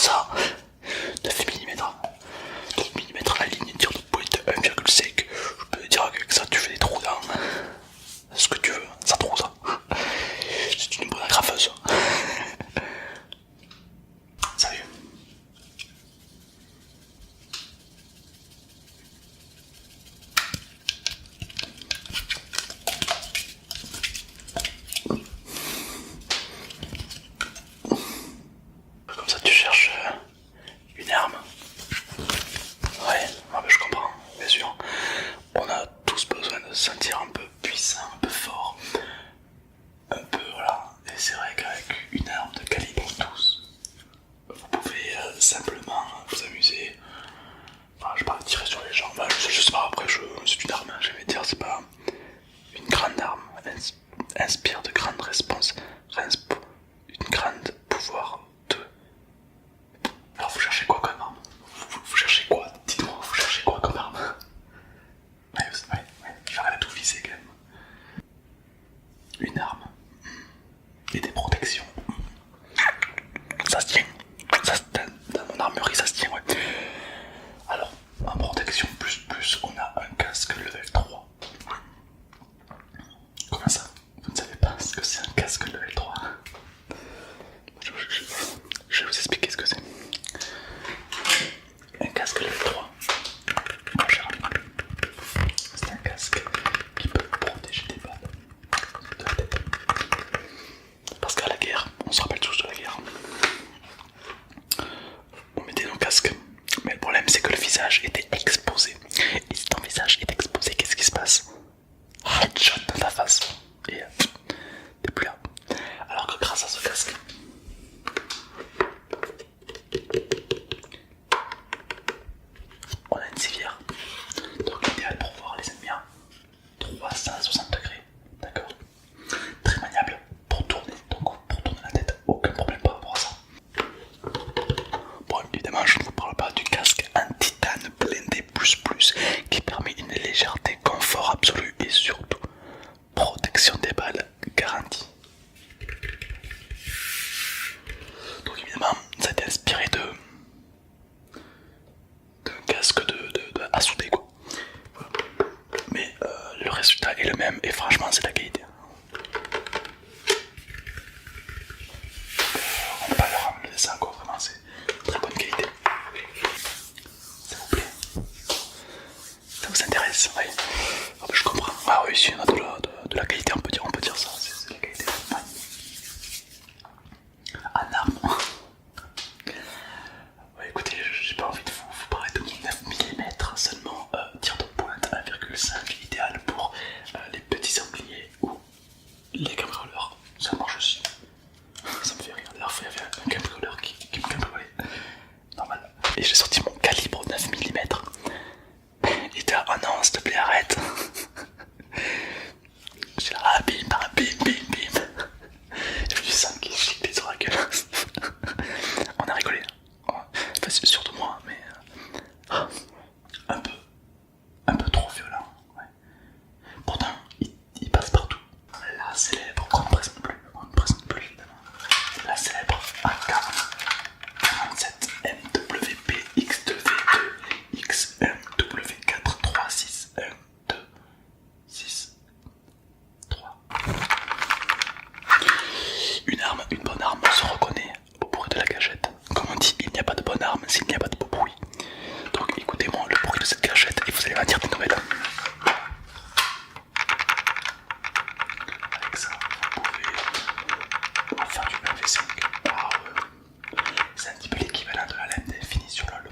ça. 9 mm. 9 mm aligné, tir de pointe 1,5. Je peux dire qu'avec ça tu fais des trous dans ce que tu veux, ça trouve ça. C'est une bonne agrafeuse. Salut. Comme ça tu cherches une arme. Ouais, ah bah je comprends, bien sûr. On a tous besoin de se sentir un peu puissant, un peu fort, un peu voilà. Et c'est vrai qu'avec une arme de calibre 12, vous pouvez simplement vous amuser. Enfin, je vais pas tirer sur les gens, bah, je sais pas, après c'est une arme, je vais dire, c'est pas une grande arme. Inspire de grandes réponses, une grande pouvoir de... Alors vous cherchez quoi comme arme? Vous cherchez quoi? Dites-moi, vous cherchez quoi comme arme? Ouais, j'arrête de tout viser quand même. Une arme et des protections. Ça se tient. Dans mon armurerie ça se tient, ouais. Alors, en protection plus, on a un casque level 3. Comment ça? Vous ne savez pas ce que c'est un casque level 3? Je vais vous expliquer ce que c'est. Un casque level 3. C'est un casque qui peut protéger des balles de la tête. Parce qu'à la guerre, on se rappelle tous de la guerre, on mettait nos casques. Mais le problème c'est que le visage était exposé. Et si ton visage est exposé, qu'est-ce qui se passe? Headshot dans ta face. Et t'es plus là. Alors que grâce à ce casque, on a une civière. Donc idéal pour voir les ennemis à 360 degrés. D'accord? Très maniable pour tourner. Donc pour tourner la tête, aucun problème par rapport à ça. Bon, évidemment, je ne vous parle pas du casque en titane blindé plus qui permet une légèreté, confort absolu et surtout protection des balles garantie. Donc évidemment, ça a été inspiré d'un casque à souder quoi. Voilà. Mais le résultat est le même et franchement c'est la qualité. On peut pas leur le dessin quoi, vraiment c'est très bonne qualité. Ça vous plaît? Ça vous intéresse? Oui. Ah bah, je comprends. Ah oui, si on a de la qualité, on peut dire ça, c'est la qualité. Ouais. En arme. Ouais, écoutez, j'ai pas envie de vous parler de mon 9 mm seulement, tir de pointe 1,5 idéal pour les petits sangliers ou les cambrioleurs. Ça marche aussi. Ça me fait rire. D'ailleurs, il y avait un cambrioleur qui me cambriolait. Normal. Et j'ai sorti mon calibre 9 mm. Il était là, oh non, s'il te plaît, arrête. J'ai là, ah, bim, bim. J'ai du sang qui gicle des oreilles. On a rigolé. Enfin, c'est surtout moi, mais un peu trop violent. Ouais. Pourtant, il passe partout. La célèbre, on ne présente plus évidemment. La célèbre AK-47 MWP XW2 XMW4 36126 une bonne arme se reconnaît au bruit de la gâchette. Comme on dit, il n'y a pas de bonne arme s'il n'y a pas de beau bruit. Donc écoutez-moi le bruit de cette gâchette et vous allez m'en dire des nouvelles. Avec ça, vous pouvez faire du 1v5. C'est un petit peu l'équivalent de la lame d'infini sur LoL.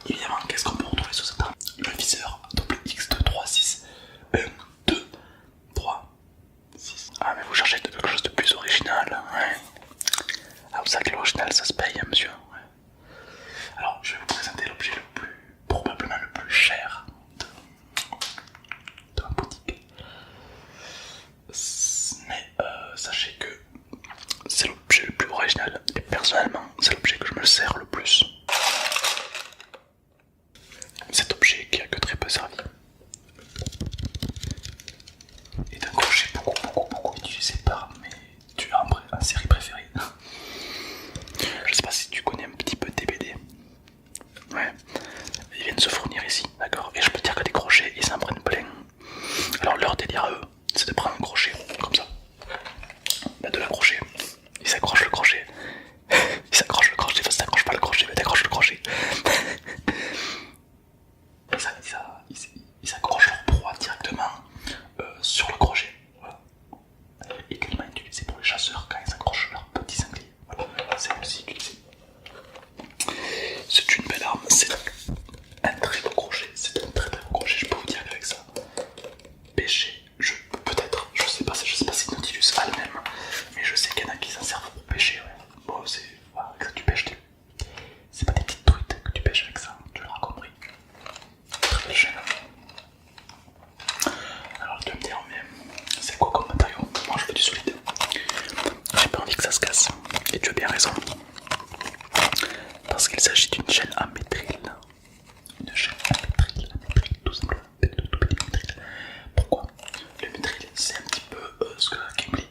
Évidemment, qu'est-ce qu'on peut retrouver sur cette arme? Le viseur double X2 3 6 1 2 3 6. sais pas si Nautilus a le même, mais je sais qu'il y en a qui s'en servent pour pêcher. Ouais. Bon, c'est voilà, avec ça tu pêches. C'est pas des petites truites que tu pêches avec ça, tu l'auras compris. Très belle chaîne. Alors tu vas me dire, mais c'est quoi comme matériau? Moi je veux du solide. J'ai pas envie que ça se casse. Et tu as bien raison. Parce qu'il s'agit d'une chaîne à métril. Une chaîne à métril, tout simplement. Tout petit métril. Pourquoi? Le métril c'est un petit peu ce que Gimli.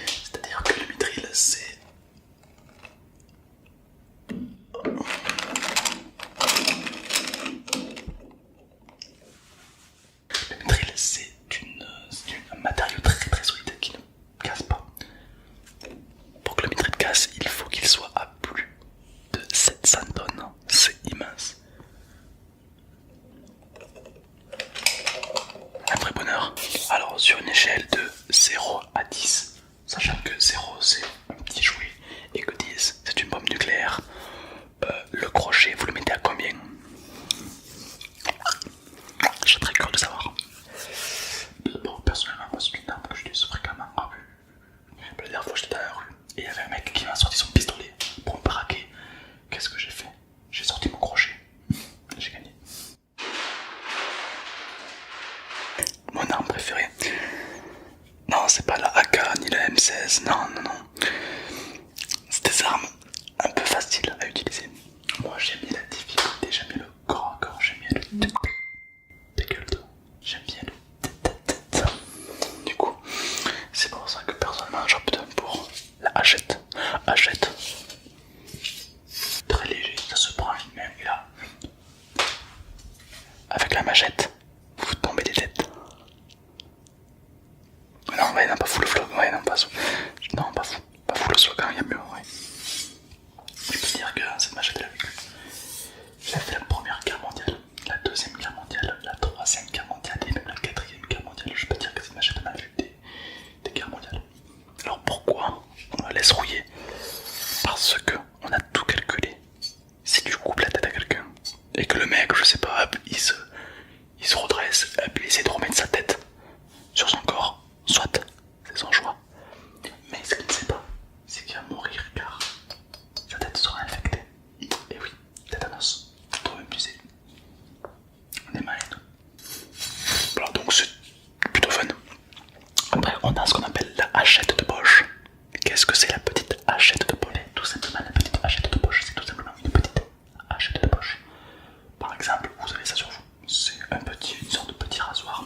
C'est-à-dire que le métril c'est... Le métril c'est un matériau très très solide qui ne casse pas. Pour que le métril casse, il faut qu'il soit à plus de 700 tonnes. C'est immense. Un vrai bonheur. Alors sur une échelle de 0 à 10, sachant que 0 c'est un petit jouet et que 10 c'est une bombe nucléaire, le crochet vous le mettez à combien? Je serais très curieux de savoir. Bon, personnellement moi c'est une arme que j'utilise fréquemment en rue. La dernière fois j'étais dans la rue et il y avait un mec qui m'a sorti son pistolet pour me braquer. Qu'est-ce que j'ai fait? J'ai sorti mon crochet. J'ai gagné. Mon arme préférée? Non, c'est pas la AK ni la M16, non. C'est des armes un peu faciles à utiliser. Moi j'aime bien la difficulté, j'aime bien le corps à corps, j'aime bien le dégueule, j'aime bien le. Du coup, c'est pour ça que personnellement j'opte pour la hachette. Hachette. Très léger, ça se prend lui-même et là, avec la machette, vous tombez des têtes. Non, ouais, non, pas fou le flow, ouais, non, pas fou. Non, pas fou le slogan, il y a mieux, ouais. Je peux dire que cette machette elle a vécu. Elle a fait la première guerre mondiale, la deuxième guerre mondiale, la troisième guerre mondiale et même la quatrième guerre mondiale. Je peux dire que cette machette elle a vu des guerres mondiales. Alors pourquoi on la laisse rouiller? Parce que on a tout calculé. Si tu coupes la tête à quelqu'un et que le mec, je sais pas, hop, il se redresse, hop, il essaie de remettre sa tête sur son corps, soit, c'est son choix. Mais ce qu'il ne sait pas, c'est qu'il va mourir car sa tête sera infectée. Et oui, tétanos, trop abusé. On est mal et tout. Voilà, donc c'est plutôt fun. Après, on a ce qu'on appelle la hachette de poche. Qu'est-ce que c'est la petite hachette de poche? Tout simplement, la petite hachette de poche, c'est tout simplement une petite hachette de poche. Par exemple, vous avez ça sur vous. C'est une sorte de petit rasoir.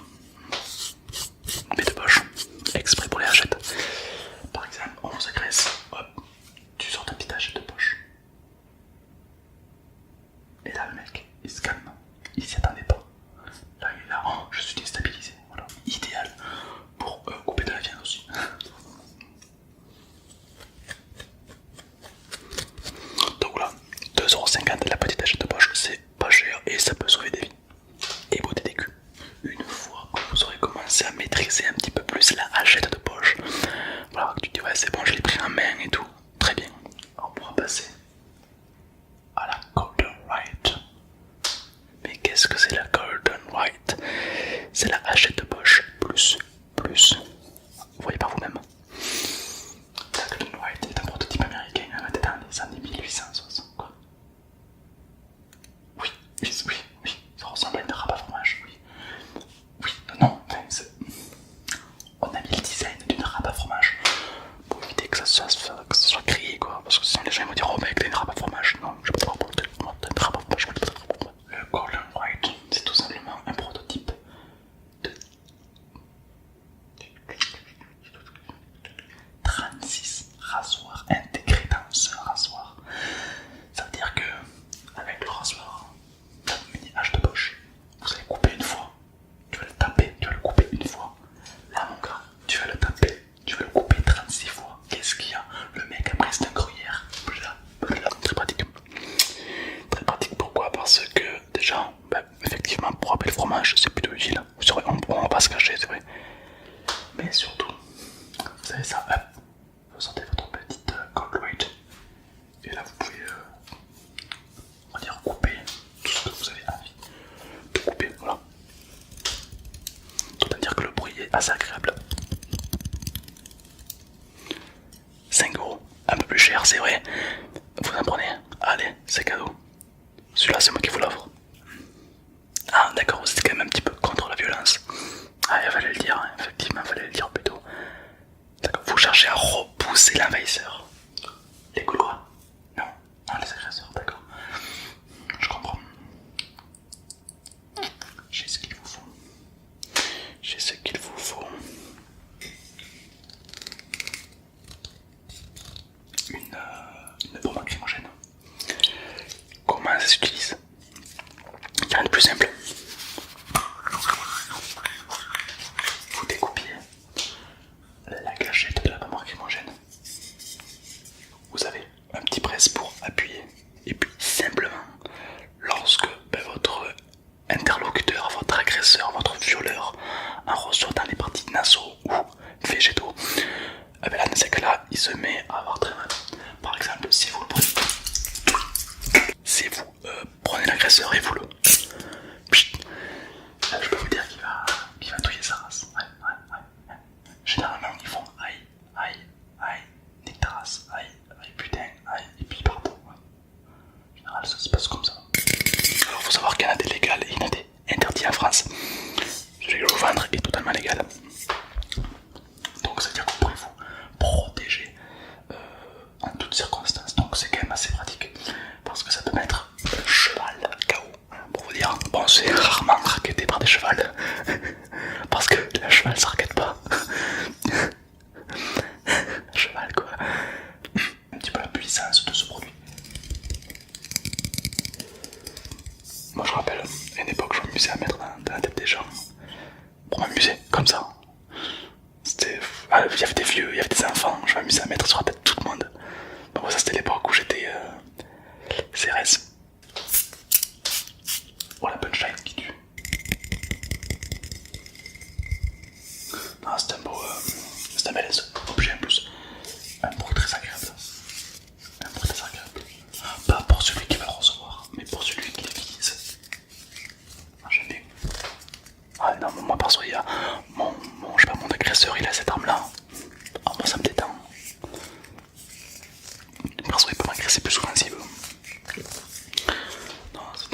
Mais de poche, exprès pour les hachettes. Par exemple, on vous agresse, hop, tu sors ta petite hachette de poche. Et là, le mec, il se calme, il s'y attendait pas. Là, il est là, oh, je suis déstabilisé. Voilà, idéal pour couper de la viande aussi. Donc voilà, 2,50€ la petite hachette de poche, c'est pas cher et ça peut sauver des vies. Et beauté des culs. Une fois que vous aurez commencé à maîtriser un petit peu plus la hachette de poche, voilà, tu te dis ouais c'est bon, je l'ai pris en main et tout, très bien. On pourra passer à la Golden Rite. Mais qu'est-ce que c'est la Golden Rite? C'est la hachette de poche plus. Vous voyez par vous-même. La Golden Rite est un prototype américain inventé dans les années 1860 quoi. Oui, ça ressemble à une râpe à fromage, oui, non, on a mis le design d'une râpe à fromage pour éviter que ça soit crié quoi, parce que sinon les gens vont dire oh mec t'as une râpe à fromage, non je peux pas porter une râpe à fromage, Le Golden Rite c'est tout simplement un prototype de 36 rasoirs intégrés dans un rasoir. Ça veut dire que avec le rasoir, la mini hache de poche, vous allez couper une fois, tu vas le taper, tu vas le couper une fois. Là mon gars, tu vas le taper, tu vas le couper 36 fois. Qu'est-ce qu'il y a? Le mec après c'est un gruyère. Très pratique. Très pratique, pourquoi? Parce que déjà, effectivement pour râper le fromage c'est plutôt utile. On va pas se cacher, c'est vrai. Mais surtout, vous avez ça, hop, vous sortez votre petite Gold Rite. Et là vous pouvez, on va dire, couper tout ce que vous avez envie de couper, voilà. Autant dire que le bruit est assez agréable. cher, c'est vrai. Vous en prenez? Allez, c'est cadeau. Celui-là, c'est moi qui vous l'offre. Ah, d'accord, vous êtes quand même un petit peu contre la violence. Ah, il fallait le dire, hein. Effectivement, il fallait le dire plutôt. D'accord, vous cherchez à repousser l'envahisseur. Les Gaulois? Non, ah, les agresseurs, d'accord. Je comprends. J'ai ce qu'il vous faut. J'ai ce qu'il vous faut. Une bombe lacrymogène. Comment ça s'utilise? Il y a rien de plus simple. Vous découpez la gâchette de la bombe lacrymogène. Vous avez un petit presse pour appuyer. Et puis simplement, lorsque votre interlocuteur, votre agresseur, votre violeur en ressort dans les parties nasaux ou végétaux, là dans ces cas-là, il se met à avoir très mal. Par exemple, si vous le prenez, si vous prenez l'agresseur et vous le... je peux vous dire qu'il va touiller sa race. Ouais. Généralement, ils font aïe, aïe, aïe, nique ta race, aïe, aïe, putain, aïe, et puis partout. Ouais. En général, ça se passe comme ça. Alors, il faut savoir qu'il y en a des légales et il y en a des interdits en France. Celui que je vais vous vendre est totalement légal. Donc, ça veut dire que vous pourrez vous protéger en toutes circonstances. Donc, c'est quand même assez pratique parce que ça peut mettre un cheval KO. Pour vous dire, bon, c'est rarement raquetté par des chevals parce que la cheval ça raquette pas. Cheval quoi. Un petit peu la puissance de ce produit. Moi je rappelle, à une époque je m'amusais à mettre dans la tête des gens pour m'amuser comme ça. C'était... Ah, il y avait des vieux, il y avait des enfants, je m'amusais à mettre sur la tête de tout le monde. Bon ça c'était l'époque où j'étais CRS. Oh la punchline qui tue. Ah, c'est un beau... c'est un bel objet en plus. Un bruit très agréable. Un bruit très agréable. Pas pour celui qui va le recevoir, mais pour celui qui l'utilise. Ah, j'aime bien. Ah non, moi perso, il y a je sais pas, mon agresseur, il a cette arme là. Ah, moi ça me détend. Perso, il peut m'agresser plus souvent s'il veut. Non, c'est...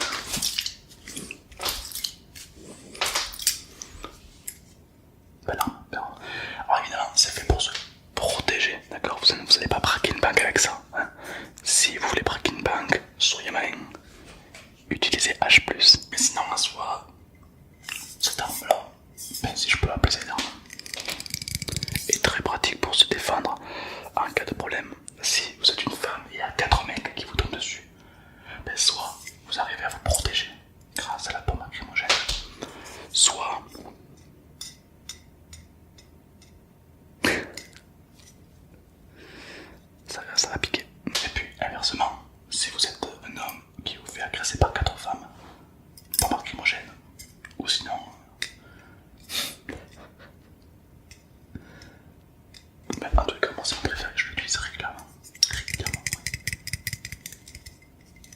Ben non. Alors évidemment, c'est fait pour se protéger, d'accord? Vous n'allez pas braquer une banque avec ça. Hein, si vous voulez braquer une banque, soyez malin. Utilisez H+. Mais sinon, en soi, cette arme-là, ben, si je peux appeler cette arme, est très pratique pour se défendre en cas de problème. Si vous êtes une femme et il y a 4 mecs qui vous tombent dessus, ben, soit vous arrivez à vous protéger grâce à la bombe lacrymogène, soit ça va piquer. Et puis inversement, si vous êtes un homme qui vous fait agresser par 4 femmes, bombe lacrymogène, ou sinon... Ben, en tout cas, moi c'est mon préféré, je l'utilise régulièrement. Régulièrement, oui.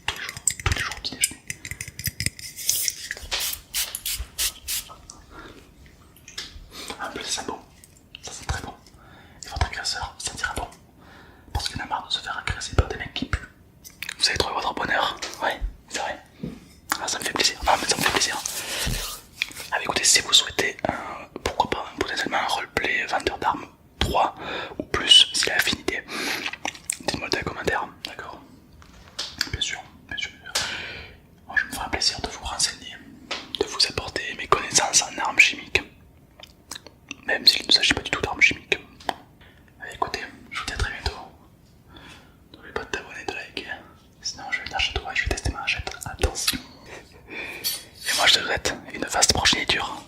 Tous les jours au petit déjeuner. En plus, c'est bon. Ça c'est très bon. Et votre agresseur, ça dira bon. Parce qu'il en a marre de se faire agresser par des mecs qui puent. Vous avez trouvé votre bonheur? Ouais, c'est vrai. Ah, ça me fait plaisir. Non, mais ça me fait plaisir. Ah, mais écoutez, si vous souhaitez, pourquoi pas, potentiellement un roleplay vendeur d'armes 3 ou plus, s'il a affinité, dites-moi dans les commentaires, d'accord? Bien sûr, bien sûr. Moi, je me ferai un plaisir de vous renseigner, de vous apporter mes connaissances en armes chimiques, même s'il ne s'agit pas du tout d'armes chimiques. Allez, écoutez, je vous dis à très bientôt. N'oubliez pas de t'abonner, de liker, sinon je vais venir chez toi et je vais tester ma hachette. Attention. Et moi je te souhaite une vaste progéniture.